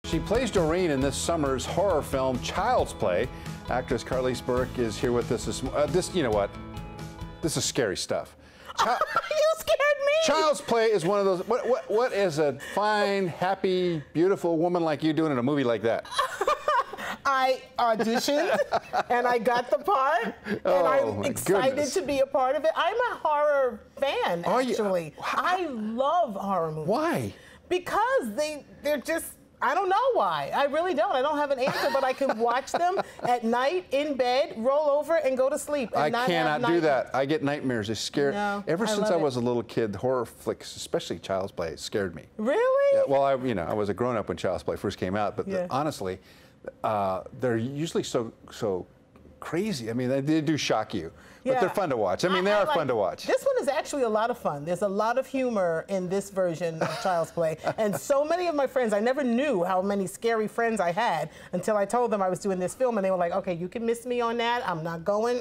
She plays Doreen in this summer's horror film Child's Play. Actress Carlos Amezcua is here with us this you know what? This is scary stuff. You scared me! Child's Play is one of those. What is a fine, happy, beautiful woman like you doing in a movie like that? I auditioned and I got the part, and I'm excited to be a part of it. I'm a horror fan, actually. I love horror movies. Why? Because they're just, I don't know why. I really don't. I don't have an answer, but I can watch them at night in bed, roll over, and go to sleep. And I cannot do that. I get nightmares. They scare. No, Ever since I was a little kid, horror flicks, especially Child's Play, scared me. Really? Yeah, well, I was a grown-up when Child's Play first came out, but honestly, they're usually so crazy. I mean, they do shock you, but they're fun to watch. I mean, they are fun to watch. This one is actually a lot of fun. There's a lot of humor in this version of Child's Play, and so many of my friends, I never knew how many scary friends I had until I told them I was doing this film, and they were like, okay, you can miss me on that. I'm not going.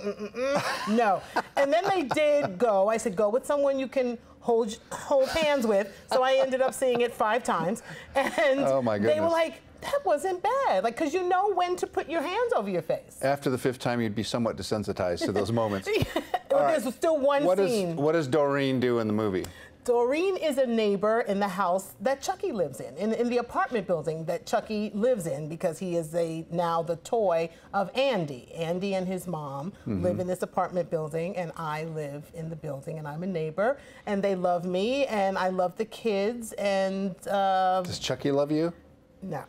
No. And then they did go. I said, go with someone you can hold hands with. So I ended up seeing it 5 times, and oh my goodness. They were like, that wasn't bad. Like, because you know when to put your hands over your face. After the 5th time, you'd be somewhat desensitized to those moments. There's still one scene. What does Doreen do in the movie? Doreen is a neighbor in the house that Chucky lives in the apartment building that Chucky lives in, because he is now the toy of Andy. Andy and his mom live in this apartment building, and I live in the building, and I'm a neighbor, and they love me, and I love the kids, and... Does Chucky love you? No.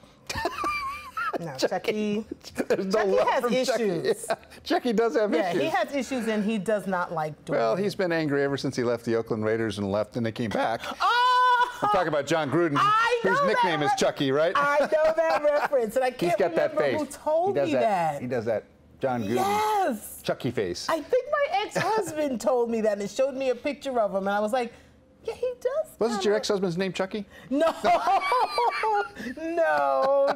No, Chucky has issues. Yeah. Chucky does have issues. Yeah, he has issues, and he does not like Doreen. Well, he's been angry ever since he left the Oakland Raiders and left, and they came back. Oh! I'm talking about John Gruden, whose nickname is Chucky, right? I know that reference, and I can't remember who told me that. He does that. John Gruden. Yes. Chucky face. I think my ex-husband told me that and showed me a picture of him, and I was like, yeah, he does. Wasn't your ex-husband's name Chucky? No. No.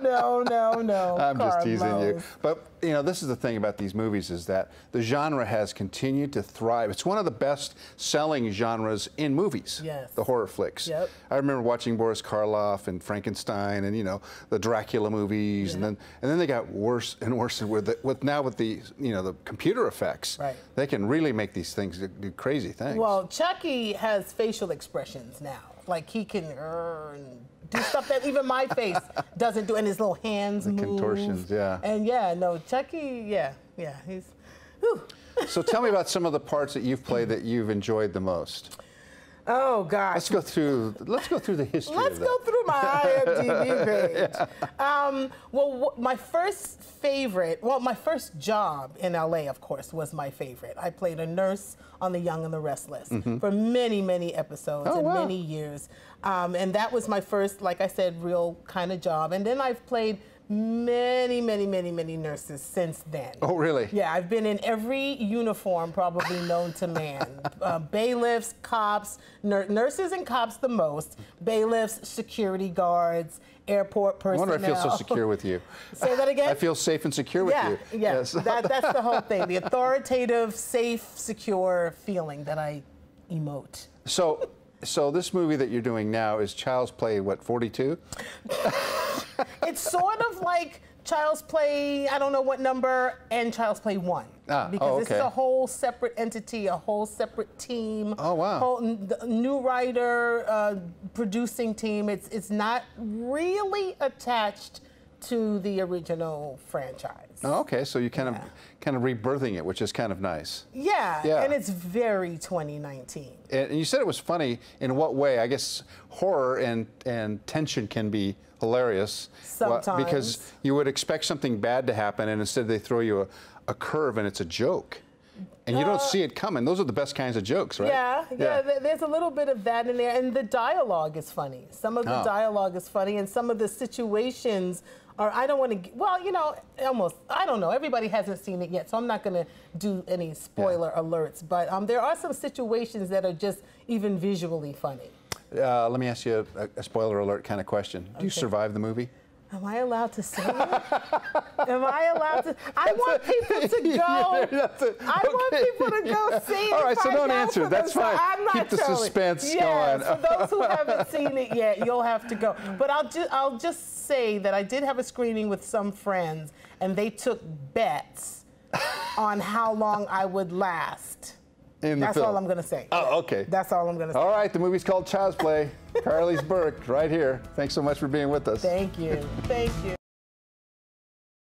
I'm just teasing you. But, you know, this is the thing about these movies, is that the genre has continued to thrive. It's one of the best-selling genres in movies, the horror flicks. Yep. I remember watching Boris Karloff and Frankenstein and, you know, the Dracula movies, and then they got worse and worse with the the computer effects. Right. They can really make these things do crazy things. Well, Chucky has facial expressions now. Like, he can do stuff that even my face doesn't do, and his little hands move. Contortions, yeah. And Chucky, he's, whew. So tell me about some of the parts that you've played that you've enjoyed the most. Oh, gosh. Let's go through the history Let's of that. go through my IMDb page. Well, my first job in LA, of course, was my favorite. I played a nurse on The Young and the Restless for many, many episodes many years. And that was my first, like I said, real kind of job. And then I've played many nurses since then. Oh, really? Yeah, I've been in every uniform probably known to man. Bailiffs, cops, nurses and cops the most. Bailiffs, security guards, airport personnel. I wonder if I feel so secure with you. Say that again? I feel safe and secure with you. Yeah, yes. That's the whole thing. The authoritative, safe, secure feeling that I emote. So this movie that you're doing now is Child's Play, what, 42? It's sort of like Child's Play, I don't know what number, and Child's Play 1. Because this is a whole separate entity, a whole separate team. Oh, wow. Whole new writer, producing team. It's not really attached to the original franchise. Oh, okay, so you kind of rebirthing it, which is kind of nice. Yeah, and it's very 2019. And you said it was funny. In what way? I guess horror and tension can be hilarious. Sometimes. Because you would expect something bad to happen, and instead they throw you a curve, and it's a joke. And you don't see it coming. Those are the best kinds of jokes, right? Yeah, there's a little bit of that in there. And the dialogue is funny. Some of the dialogue is funny, and some of the situations are, I don't want to, well, you know, almost, I don't know. Everybody hasn't seen it yet, so I'm not going to do any spoiler alerts. But there are some situations that are just even visually funny. Let me ask you a spoiler alert kind of question. Do you survive the movie? Am I allowed to say it? Am I allowed to? I want people to go. I want people to go see it. All right, so don't answer. That's fine. I'm not Keep the suspense going. Yes, for those who haven't seen it yet, you'll have to go. But I'll just say that I did have a screening with some friends, and they took bets on how long I would last. That's all I'm going to say. Oh, okay. That's all I'm going to say. All right, the movie's called Child's Play. Carly's Burke, right here. Thanks so much for being with us. Thank you. Thank you.